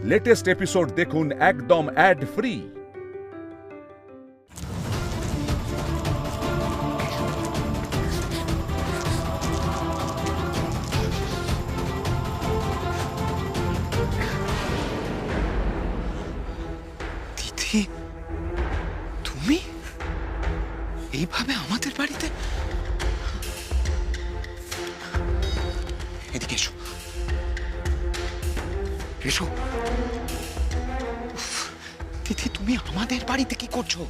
Latest episode দেখুন একদম add free. তিথি, তুমি এইভাবে আমাদের বাড়িতে? এদিকে এসো, এসো। উফ, তিথি, তুমি আমাদের বাড়িতে কি করছো?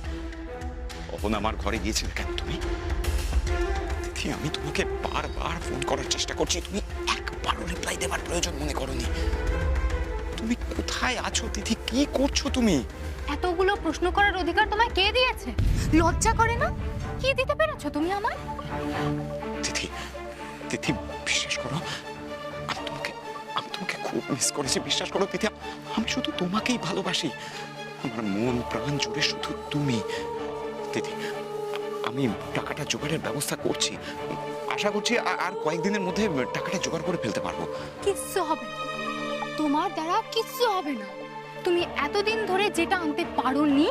কখন আমার ঘরে গিয়েছিলে কেন তুমি? তিথি, আমি তোমাকে বারবার ফোন করার চেষ্টা করছি, তুমি একবারও রিপ্লাই দেওয়ার প্রয়োজন মনে করোনি। তুমি কোথায় আছো তিথি? কি করছো তুমি? এতগুলো প্রশ্ন করার অধিকার তোমায় কে দিয়েছে? লজ্জা করে না? কি দিতে পেরেছো তুমি আমায়? তিথি, তিথি, বিশ্বাস করো, আমি তোমাকে খুব মিস করেছি। বিশ্বাস করো তিথি, আমি শুধু তোমাকেই ভালোবাসি। আমার মন প্রাণ জুড়ে শুধু তুমি। তিথি, আমি টাকাটা জোগাড়ের ব্যবস্থা করছি। আশা করছি আর কয়েকদিনের মধ্যে টাকাটা জোগাড় করে ফেলতে পারবো। কিচ্ছু হবে না, তোমার দ্বারা কিচ্ছু হবে না। তুমি এতদিন ধরে যেটা আনতে পারোনি,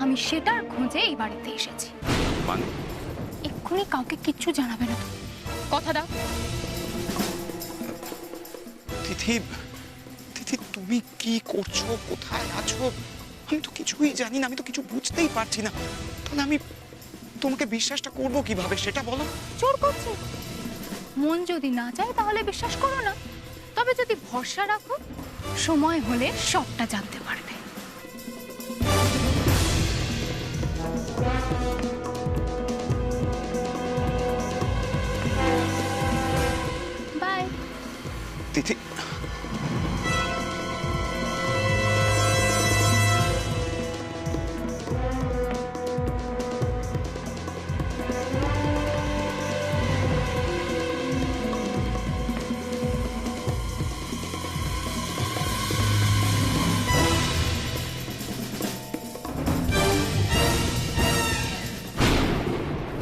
আমি সেটার খোঁজে এই বাড়িতে এসেছি। মানে? এক্ষুনি কাউকে কিচ্ছু জানাবে না, তুমি কথা দাও। তিথি, তিথি, তুমি কি করছো? কোথায় আছো? আমি তো কিছুই জানি না, আমি তো কিছু বুঝতেই পারছি না। তাহলে আমি তোমাকে বিশ্বাসটা করবো কিভাবে সেটা বলো। জোর করছো? মন যদি না চায় তাহলে বিশ্বাস করো না, তবে যদি ভরসা রাখো, সময় হলে সবটা জানতে পারবে। বাই। তিথি,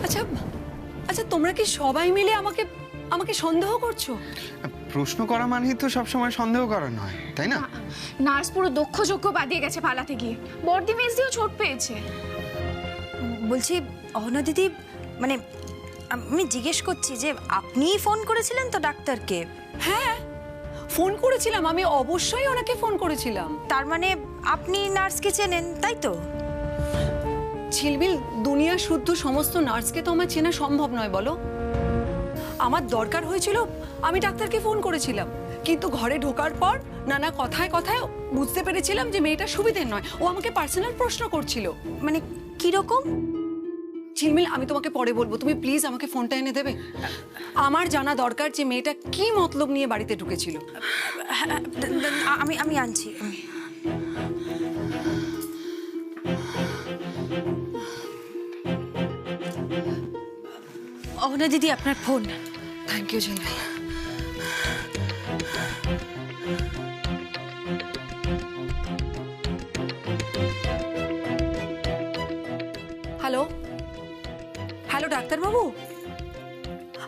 আচ্ছা আচ্ছা, তোমরা কি সবাই মিলে আমাকে আমাকে সন্দেহ করছো? প্রশ্ন করা মানেই তো সবসময় সন্দেহ করা নয়, তাই না? নার্স পুরো দক্ষ বাদিয়ে গেছে পালাতে গিয়ে। বর্দি মেজ দিয়েও চোট পেয়েছে। বলছি অহনা দিদি, মানে আমি জিজ্ঞেস করছি যে আপনিই ফোন করেছিলেন তো ডাক্তারকে? হ্যাঁ, ফোন করেছিলাম, আমি অবশ্যই ওনাকে ফোন করেছিলাম। তার মানে আপনি নার্সকে চেনেন, তাই তো? ঝিলমিল, দুনিয়া শুদ্ধ সমস্ত নার্সকে তো আমার চেনা সম্ভব নয়, বলো। আমার দরকার হয়েছিল, আমি ডাক্তারকে ফোন করেছিলাম, কিন্তু ঘরে ঢোকার পর নানা কথায় কথায় বুঝতে পেরেছিলাম যে মেয়েটা সুবিধের নয়। ও আমাকে পার্সোনাল প্রশ্ন করছিল। মানে কিরকম? ঝিলমিল, আমি তোমাকে পরে বলবো, তুমি প্লিজ আমাকে ফোনটা এনে দেবে। আমার জানা দরকার যে মেয়েটা কি মতলব নিয়ে বাড়িতে ঢুকেছিল। আমি আমি আনছি। অহনা দিদি, আপনার ফোন। থ্যাংক ইউ ঝিলমিল। হ্যালো, হ্যালো ডাক্তারবাবু,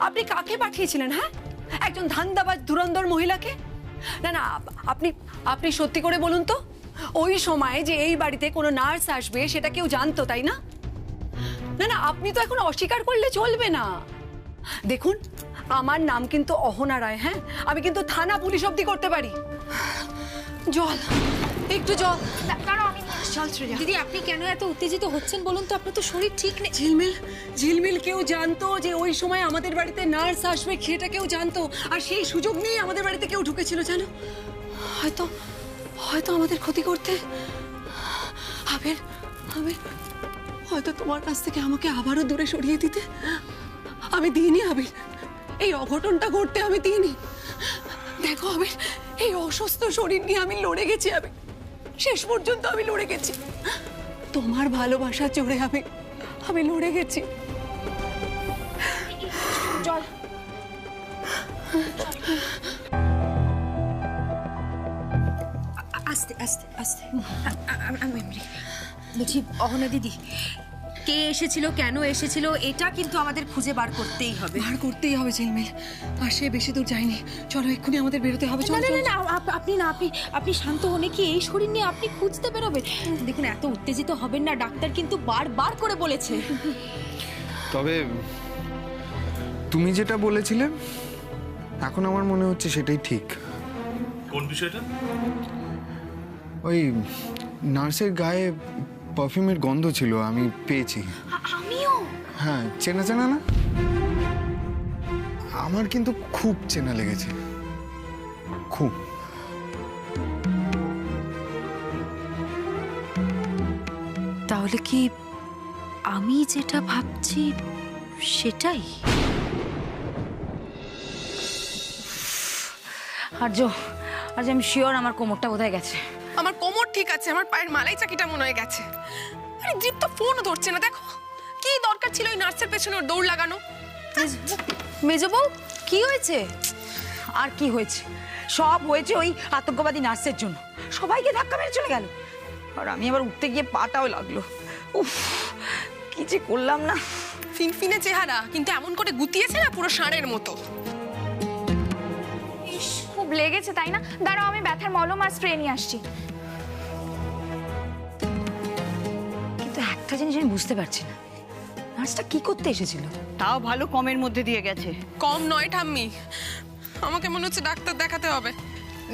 আপনি কাকে পাঠিয়েছিলেন? হ্যাঁ, একজন ধান্দাবাজ ধুরন্ধর মহিলাকে? না না, আপনি আপনি সত্যি করে বলুন তো, ওই সময় যে এই বাড়িতে কোনো নার্স আসবে সেটা কেউ জানতো, তাই না? না না, আপনি তো এখন অস্বীকার করলে চলবে না। দেখুন, আমার নাম কিন্তু অহনা রায়। হ্যাঁ, আমি কিন্তু থানা পুলিশ অবধি করতে পারি। জল, একটু জল। দিদি, আপনি কেন এত উত্তেজিত হচ্ছেন বলুন তো? আপনার তো শরীর ঠিক নেই। ঝিলমিল, ঝিলমিল, কেউ জানতো যে ওই সময় আমাদের বাড়িতে নার্স আসবে, সেটা কেউ জানতো, আর সেই সুযোগ নিয়ে আমাদের বাড়িতে কেউ ঢুকেছিল জানো। হয়তো হয়তো আমাদের ক্ষতি করতে। আবির, আবির, হয়তো তোমার কাছ থেকে আমাকে আবারও দূরে সরিয়ে দিতে। আমি দিইনি আবির, এই অঘটনটা ঘটতে আমি দিইনি। দেখো আবির, এই অসুস্থ শরীর নিয়ে আমি লড়ে গেছি। আবির, শেষ পর্যন্ত আমি লড়ে গেছি। তোমার ভালোবাসা জোরে আমি লড়ে গেছি। জল। আস্তে আস্তে আস্তে। আমি বলছি অহনা দিদি, কে এসেছিল, কেন এসেছিল, এটা কিন্তু আমাদের খুঁজে বার করতেই হবে। বার করতেই হবে ঝিলমিল। আর সে বেশি দূর যায়নি, চলো এক্ষুনি আমাদের বেরোতে হবে। না চলো না চলো, না না, আপনি না, আপনি শান্ত হনে কি এই শরীর নিয়ে আপনি খুঁজতে বেরোবেন? দেখুন, এত উত্তেজিত হবেন না, ডাক্তার কিন্তু বারবার করে বলেছে। তবে তুমি যেটা বলেছিলে এখন আমার মনে হচ্ছে সেটাই ঠিক। কোন বিষয়টা? ওই নার্সের গায়ে পারফিউমের গন্ধ ছিল, আমি পেয়েছি। আমিও। হ্যাঁ, চেনা চেনা না? আমার কিন্তু খুব চেনা লেগেছে, খুব। তাহলে কি আমি যেটা ভাবছি সেটাই? আজ আমি শিওর আমার কোমরটা বোধহয় গেছে। আমার কোমর ঠিক আছে, আমার পায়ের মালাই চাকিটা মনে হয়ে গেছে। আরে দীপ তো ফোনও ধরছে না, দেখো কি দরকার ছিল ওই নার্সের পেছনে ওর দৌড় লাগানো। মেজো বউ, কি হয়েছে? আর কি হয়েছে? সব হয়েছে ওই আতঙ্কবাদী নার্সের জন্য। সবাইকে ধাক্কা মেরে চলে গেল, আর আমি আবার উঠতে গিয়ে পাটাও লাগলো। উফ, কি যে করলাম না। ফিনফিনে চেহারা, কিন্তু এমন করে গুতিয়েছে না পুরো ষাঁড়ের মতো। খুব লেগেছে তাই না? দাঁড়াও, আমি ব্যথার মলম আর স্প্রে নিয়ে আসছি। কিন্তু একটা জিনিস আমি বুঝতে পারছি না, নার্সটা কি করতে এসেছিল? তাও ভালো কমের মধ্যে দিয়ে গেছে। কম নয় ঠাম্মি, আমাকে মনে হচ্ছে ডাক্তার দেখাতে হবে।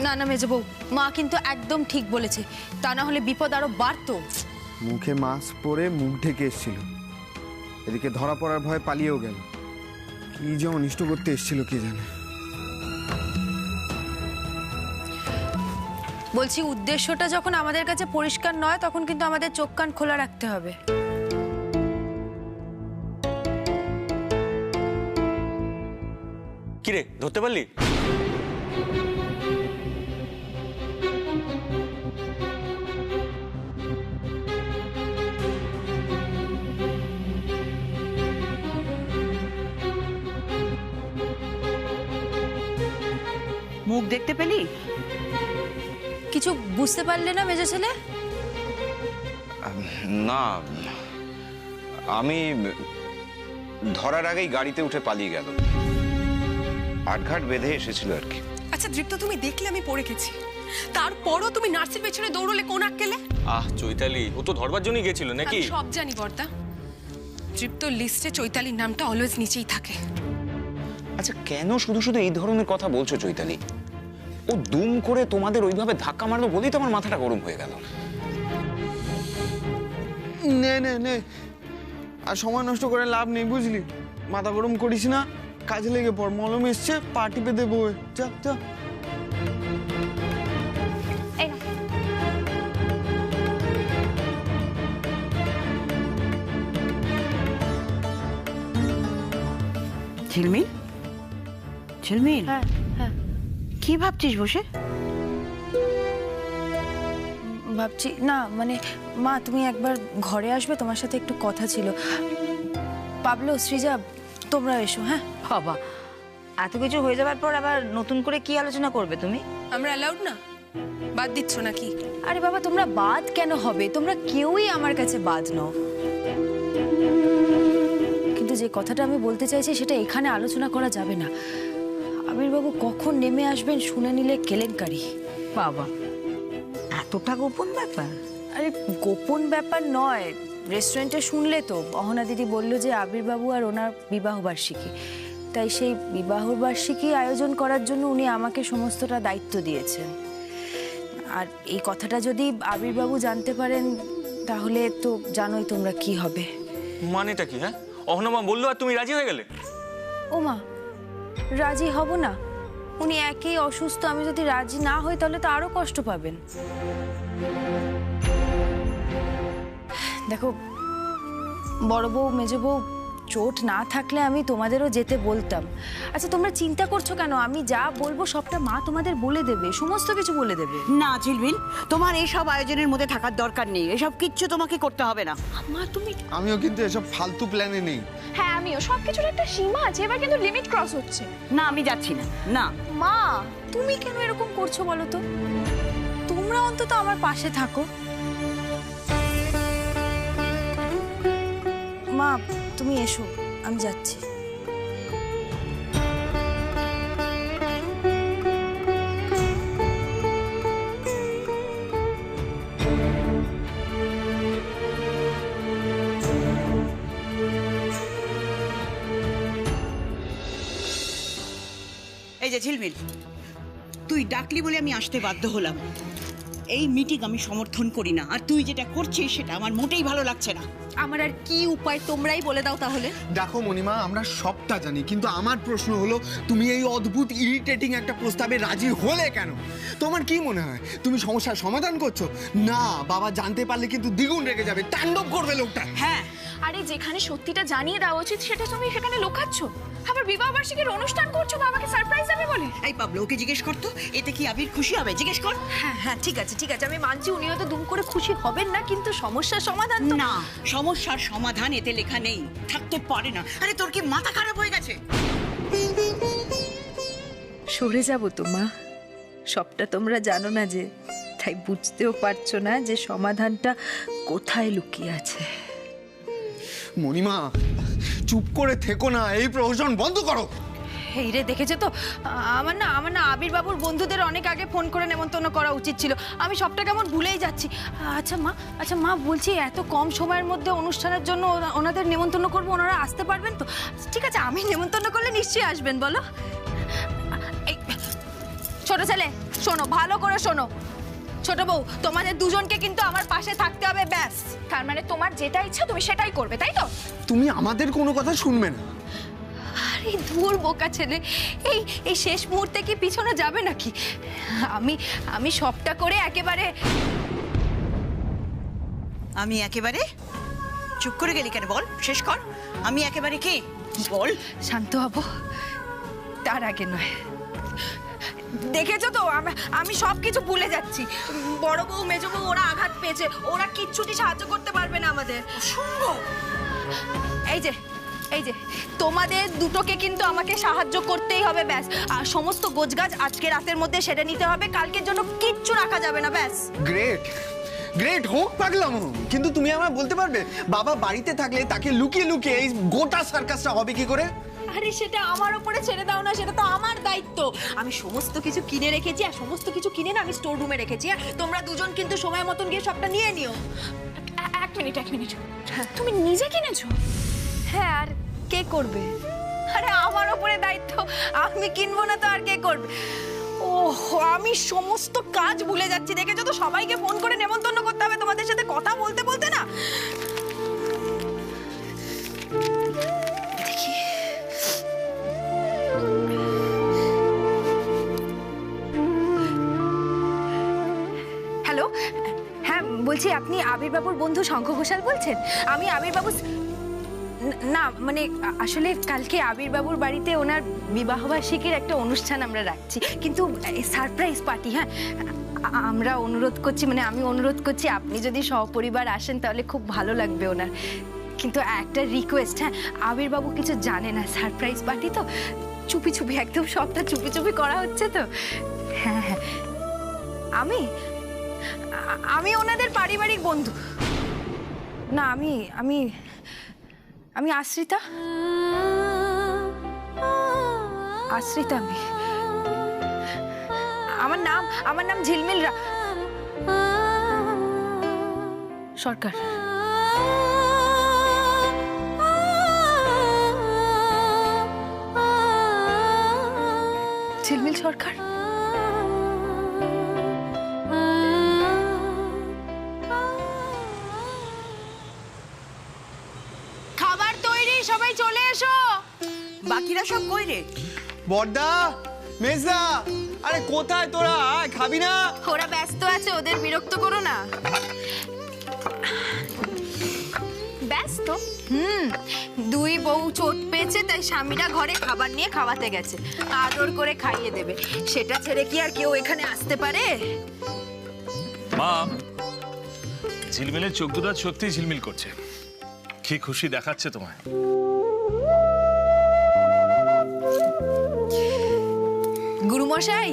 না না মেজো বউ, মা কিন্তু একদম ঠিক বলেছে, তা না হলে বিপদ আরো বাড়তো। মুখে মাস্ক পরে মুখ ঢেকে এসেছিল, এদিকে ধরা পড়ার ভয় পালিয়েও গেল। কি যে অনিষ্ট করতে এসেছিল কে জানে। বলছি, উদ্দেশ্যটা যখন আমাদের কাছে পরিষ্কার নয় তখন কিন্তু আমাদের চোখ কান খোলা রাখতে হবে। কিরে, ধরতে পারলি? মুখ দেখতে পেলি? কিছু বুঝতে পারলে না মেজো ছেলে? না, আমি ধরার আগেই গাড়িতে উঠে পালিয়ে গেল। আটঘাট বেঁধে এসেছিল আর কি। আচ্ছা দীপ্ত, তুমি দেখলে আমি পড়ে গেছি, তারপরও তুমি নার্সের পেছনে দৌড়লে কোন আক্কেলে? চৈতালি, ও তো ধরবার জন্যই গেছিল নাকি? আমি সব জানি বর্দা, দীপ্তর লিস্টে চৈতালির নামটা অলওয়েজ নিচেই থাকে। আচ্ছা, কেন শুধু শুধু এই ধরনের কথা বলছো চৈতালি? ও দুম করে তোমাদের ওইভাবে ধাক্কা মারলো বলেই তো আমার মাথাটা গরম হয়ে গেল। নে নে নে, আর সময় নষ্ট করে লাভ নেই, বুঝলি? মাথা গরম করিস না, কাজে লেগে পড়। মলম এসছে, পা টিপে দেবো। যা যা। এই নাও। ঝিলমিল, ঝিলমিল, হ্যাঁ হ্যাঁ, কি ভাবছিস বসে? ভাবছি না, মানে মা তুমি একবার ঘরে আসবে, তোমার সাথে একটু কথা ছিল। পাবলো, সৃজা, তোমরা এসো। হ্যাঁ বাবা, এত কিছু হয়ে যাবার পর আবার নতুন করে কি আলোচনা করবে তুমি? আমরা অ্যালাউড না? বাদ দিচ্ছ নাকি? আরে বাবা, তোমরা বাদ কেন হবে? তোমরা কেউই আমার কাছে বাদ নও। কিন্তু যে কথাটা আমি বলতে চাইছি সেটা এখানে আলোচনা করা যাবে না। আবিরবাবু কখন নেমে আসবেন শুনে নিলে কেলেঙ্কারি। বাবা, এতটা গোপন ব্যাপার? আরে গোপন ব্যাপার নয়, রেস্টুরেন্টে শুনলে তো অহনা দিদি বলল যে আবিরবাবু আর ওনার বিবাহ বার্ষিকী, তাই সেই বিবাহ বার্ষিকী আয়োজন করার জন্য উনি আমাকে সমস্তটা দায়িত্ব দিয়েছেন। আর এই কথাটা যদি আবিরবাবু জানতে পারেন তাহলে তো জানোই তোমরা কি হবে। মানেটা কি? হ্যাঁ, অহনামা বললো আর তুমি রাজি হয়ে গেলে? ও মা, রাজি হব না? উনি একেই অসুস্থ, আমি যদি রাজি না হই তাহলে তো আরো কষ্ট পাবেন। দেখো বড় বউ, মেজো বউ, চোট না থাকলে আমি তোমাদেরও যেতে বলতাম। আচ্ছা তোমরা চিন্তা করছো কেন? আমি যা বলবো সবটা মা তোমাদের বলে দেবে, সমস্ত কিছু বলে দেবে। না ঝিলমিল, তোমার এইসব আয়োজনের মধ্যে থাকার দরকার নেই, এসব কিচ্ছু তোমাকে করতে হবে না। মা তুমি। আমিও কিন্তু এসব ফালতু প্ল্যানে নেই। হ্যাঁ আমিও, সবকিছুর একটা সীমা আছে, এবার কিন্তু লিমিট ক্রস হচ্ছে। না, আমি যাচ্ছি না। না মা, তুমি কেন এরকম করছো বলো তো? তোমরা অন্তত আমার পাশে থাকো। মা তুমি এসো, আমি যাচ্ছি। এই যে ঝিলমিল, তুই ডাকলি বলে আমি আসতে বাধ্য হলাম। এই মিটিং আমি সমর্থন করি না, আর তুই যেটা করছিস সেটা আমার মোটেই ভালো লাগছে না। আমার আর কি উপায় তোমরাই বলে দাও তাহলে। দেখো মণিমা, আমরা সবটা জানি, কিন্তু আমার প্রশ্ন হলো তুমি এই অদ্ভুত ইরিটেটিং একটা প্রস্তাবে রাজি হলে কেন? তোমার কি মনে হয় তুমি সমস্যার সমাধান করছো? না, বাবা জানতে পারলে কিন্তু দ্বিগুণ রেগে যাবে, তাণ্ডব করবে লোকটা। হ্যাঁ, আরে যেখানে সত্যিটা জানিয়ে দেওয়া উচিত সেটা তুমি সেখানে লুকাচ্ছ। আবার বিবাহ বার্ষিকীর অনুষ্ঠান করছো বাবাকে সারপ্রাইজ দেবে বলে। এই পাবলো, ওকে জিজ্ঞেস কর তো, এতে কি আবির খুশি হবে? জিজ্ঞেস কর। হ্যাঁ হ্যাঁ ঠিক আছে আমি মানছি উনি হয়তো দুম করে খুশি হবেন না, কিন্তু সমস্যার সমাধান তো না, সমস্যার সমাধান এতে লেখা নেই, থাকতে পারে না। আরে তোর কি মাথা খারাপ হয়ে গেছে? সরে যাব তো মা, সবটা তোমরা জানো না যে, তাই বুঝতেও পারছো না যে সমাধানটা কোথায় লুকিয়ে আছে। মণিমা চুপ করে থেকো না, এই প্রহসন বন্ধ করো। এই রে দেখেছো তো, আমার না আবির বাবুর বন্ধুদের অনেক আগে ফোন করে নেমন্তন্ন করা উচিত ছিল। আমি সবটা কেমন ভুলেই যাচ্ছি। আচ্ছা মা বলছি, এত কম সময়ের মধ্যে অনুষ্ঠানের জন্য ওনাদের নেমন্তন্ন করবো, ওনারা আসতে পারবেন তো? ঠিক আছে, আমি নেমন্তন্ন করলে নিশ্চয়ই আসবেন, বলো। এই ছোট ছেলে শোনো, ভালো করে শোনো। ছোট বউ, তোমাদের দুজনকে কিন্তু আমার পাশে থাকতে হবে, ব্যাস। তার মানে তোমার যেটা ইচ্ছা তুমি সেটাই করবে, তাই তো? তুমি আমাদের কোনো কথা শুনবে না। আরে দূর বোকা ছেলে, এই শেষ মুহূর্তে কি পিছনে যাবে নাকি? আমি সবটা করে একেবারে চুপ করে গেলি কেন? বল, শেষ কর। আমি একেবারে কি বল? শান্ত হব, তার আগে নয়। দেখেছো তো, আমি সবকিছু ভুলে যাচ্ছি। বড় বউ মেজ বউ ওরা আঘাত পেয়েছে, ওরা কিচ্ছুটি সাহায্য করতে পারবে না আমাদের। এই যে তোমাদের দুটোকে কিন্তু আমাকে সাহায্য করতেই হবে, ব্যাস। আর সমস্ত গোছগাছ আজকে রাতের মধ্যে সেরে নিতে হবে, কালকের জন্য কিচ্ছু রাখা যাবে না, ব্যাস। গ্রেট হোক পাগলাম, কিন্তু তুমি আমায় বলতে পারবে বাবা বাড়িতে থাকলে তাকে লুকিয়ে লুকিয়ে এই গোটা সার্কাসটা হবে কি করে? আরে সেটা আমার উপরে ছেড়ে দাও না, সেটা তো আমার দায়িত্ব। আমি সমস্ত কিছু কিনে রেখেছি, আর সমস্ত কিছু কিনে না আমি স্টোর রুমে রেখেছি। আর তোমরা দুজন কিন্তু সময় মতন গিয়ে সবটা নিয়ে নিও। এক মিনিট, তুমি নিজে কিনেছো? হ্যাঁ, আর কে করবে? আরে আমার উপরে দায়িত্ব, আমি কিনবো না তো আর কে করবে? ওহ, আমি সমস্ত কাজ ভুলে যাচ্ছি। দেখেছো তো, সবাইকে ফোন করে নেমন্তন্ন করতে হবে তোমাদের সাথে কথা বলতে বলতে না। দেখি, হ্যালো, হ্যাঁ বলছি, আপনি আবির বাবুর বন্ধু শঙ্খ ঘোষাল বলছেন? আমি আবির বাবু না, মানে আসলে কালকে আবির বাবুর বাড়িতে ওনার বিবাহবার্ষিকীর একটা অনুষ্ঠান আমরা রাখছি, কিন্তু সারপ্রাইজ পার্টি। হ্যাঁ, আমি অনুরোধ করছি আপনি যদি সপরিবার আসেন তাহলে খুব ভালো লাগবে ওনার। কিন্তু একটা রিকোয়েস্ট, হ্যাঁ, আবির বাবু কিছু জানে না, সারপ্রাইজ পার্টি তো, চুপি চুপি, একদম সবটা চুপি চুপি করা হচ্ছে তো। হ্যাঁ, আমি ওনাদের পারিবারিক বন্ধু না। আমি আশ্রিতা। আমার নাম ঝিলমিল সরকার। ঝিলমিল সরকার। খাবার তৈরি, সবাই চলে এসো। বাকিরা সব কই রে? বড়দা, মেজদা, আরে কোথায় তোরা? খাবি না? ওরা ব্যস্ত আছে, ওদের বিরক্ত করো না। ব্যস্ত? দুই বউ চোট পেয়েছে, তাই স্বামীরা ঘরে খাবার নিয়ে খাওয়াতে গেছে, আদর করে খাইয়ে দেবে। সেটা ছেড়ে কি আর কেউ এখানে আসতে পারে? মা, ঝিলমিলের চোখ দুটো সত্যি ঝিলমিল করছে। কি খুশি দেখাচ্ছে তোমায়। গুরুমশাই,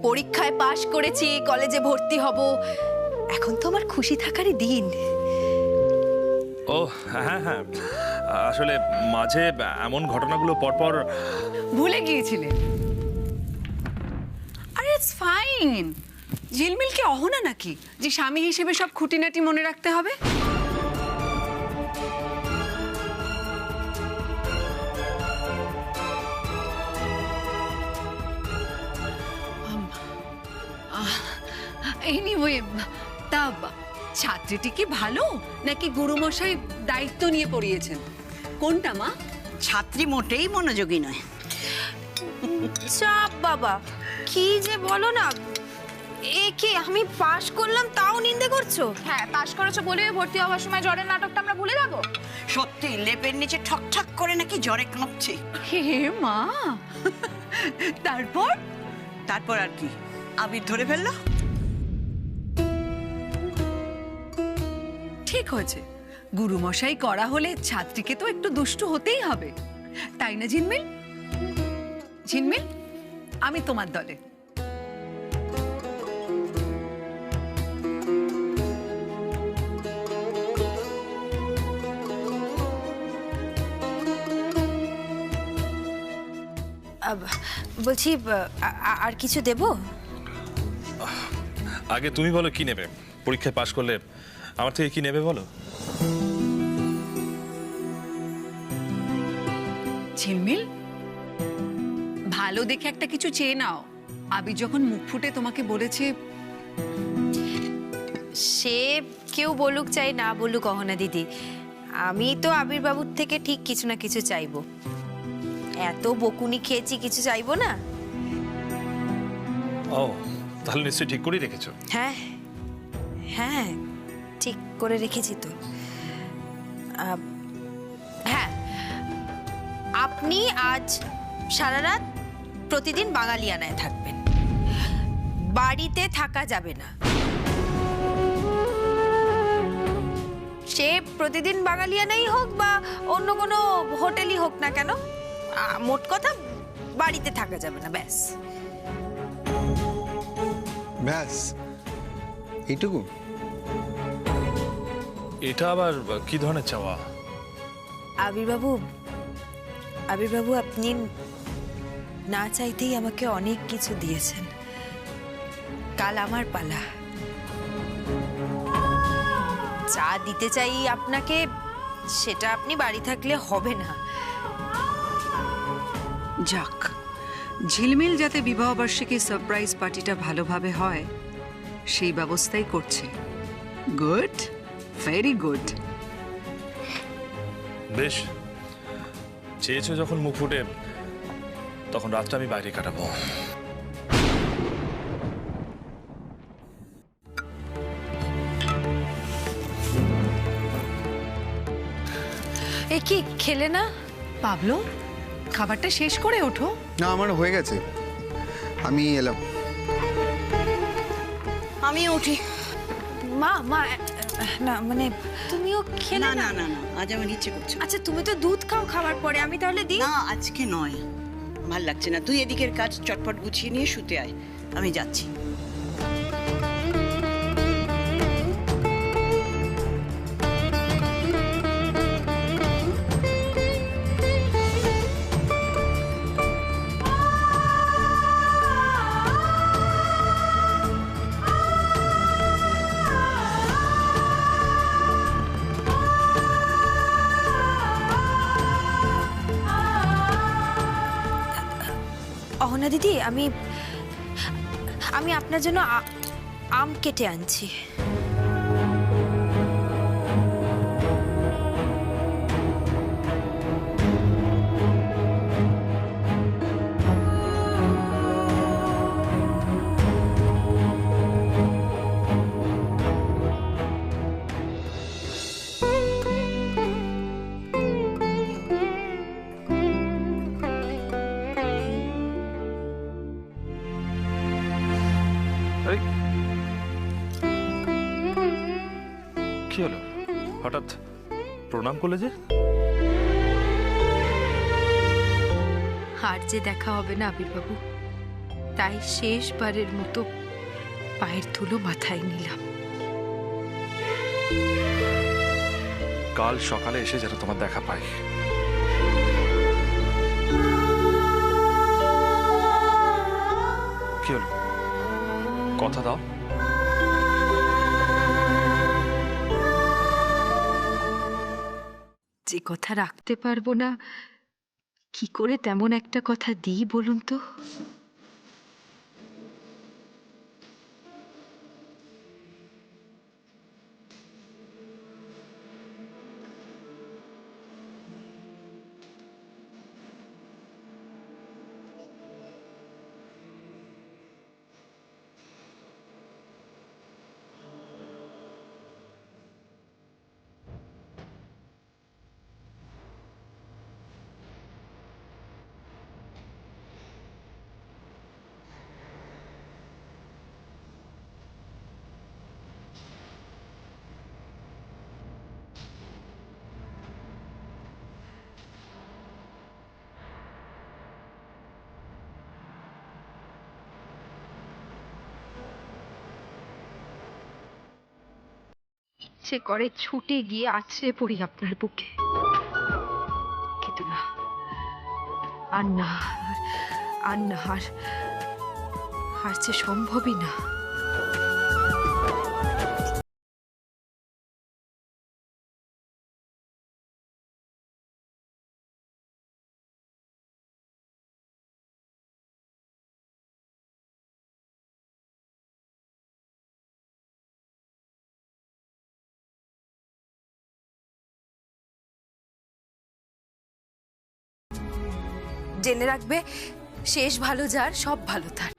পরীক্ষায় পাশ করেছি, কলেজে ভর্তি হব, এখন তো আমার খুশি থাকারই দিন। ও হ্যাঁ হ্যাঁ, আসলে মাঝে এমন ঘটনাগুলো পরপর ভুলে গিয়েছিলে। আরে ইটস ফাইন। ঝিলমিল কি অহনা নাকি যে স্বামী হিসেবে সব খুঁটিনাটি মনে রাখতে হবে? এনিওয়ে, তা ছাত্রীটি কি ভালো নাকি গুরুমশাই দায়িত্ব নিয়ে পড়িয়েছেন? কোনটা মা? ছাত্রী মোটেই মনোযোগী নয়। চাপ বাবা, কি যে বলো না। এ কি, আমি পাশ করলাম তাও নিন্দে করছো? হ্যাঁ, পাশ করেছো বলে ভর্তি হওয়ার সময় জ্বরের নাটকটা আমরা ভুলে যাবো? সত্যি লেপের নিচে ঠকঠক করে নাকি জ্বরে কাঁপছে। হে মা, তারপর? তারপর আর কি, আবির ধরে ফেললো। ঠিক হয়েছে, গুরুমশাই করা হলে ছাত্রীকে তো একটু দুষ্টু হতেই হবে, তাই না ঝিলমিল? ঝিলমিল, আমি তোমার দলে। বলছি, আর কিছু দেবো? আগে তুমি বলো কি নেবে? পরীক্ষায় পাশ করলে আমার থেকে কি নেবে বলো। ঝিলমিল, ভালো দেখে একটা কিছু চেয়ে নাও। আবির যখন মুখ ফুটে তোমাকে বলেছে। সে কেউ বলুক চাই না বলুক অহনা দিদি, আমি তো আবির বাবুর থেকে ঠিক কিছু না কিছু চাইবো। এত বকুনি খেয়েছি, কিছু চাইবো না? ও, তাহলে নিশ্চয়ই ঠিক করেই রেখেছো। হ্যাঁ হ্যাঁ, ঠিক করে রেখেছি তো। হ্যাঁ, আপনি আজ সারা রাত প্রতিদিন বাঙালিয়ানায় থাকবেন, বাড়িতে থাকা যাবে না। সে প্রতিদিন বাঙালিয়ানাই হোক বা অন্য কোনো হোটেলই হোক না কেন, মোট কথা বাড়িতে থাকা যাবে না, ব্যাস। ব্যাস এইটুকু? এটা আবার কি ধরনের চাওয়া? আবির বাবু, আপনি না চাইতেই আমাকে অনেক কিছু দিয়েছেন। কাল আমার পালা। যা দিতে চাই আপনাকে, সেটা আপনি বাড়ি থাকলে হবে না। যাক, ঝিলমিল যাতে বিবাহবার্ষিকীর সারপ্রাইজ পার্টিটা ভালোভাবে হয় সেই ব্যবস্থাই করছে। Good, very good. বেশ, চেয়েছো যখন মুখ ফুটে, তখন রাতটা আমি বাইরে কাটাবো। এ কি, খেলে না? পাবলো, খাবারটা শেষ করে ওঠো। না, আমার হয়ে গেছে, আমি এলাম। আমি উঠি। মা, না মানে তুমিও খেলে না না? না না না, আজ আমার ইচ্ছে করছে। আচ্ছা, তুমি তো দুধ খাও খাবার পরে, আমি তাহলে দিই? না, আজকে নয়, ভাল লাগছে না। তুই এদিকের কাজ চটপট গুছিয়ে নিয়ে শুতে আয়, আমি যাচ্ছি। অহনা দিদি, আমি আপনার জন্য আম কেটে আনছি। কি হলো, হঠাৎ প্রণাম করলে যে? আর যে দেখা হবে না আবির বাবু, তাই শেষবারের মতো পায়ের ধুলো মাথায় নিলাম। কাল সকালে এসে যেন তোমার দেখা পাই। কি হলো, কথা দাও। যে কথা রাখতে পারবো না কি করে তেমন একটা কথা দিই বলুন তো? ইচ্ছে করে ছুটে গিয়ে আছড়ে পড়ি আপনার বুকে, কিন্তু না, আর না, আর না, আর যে সম্ভবই না। জেনে রাখবে, শেষ ভালো যার সব ভালো তার।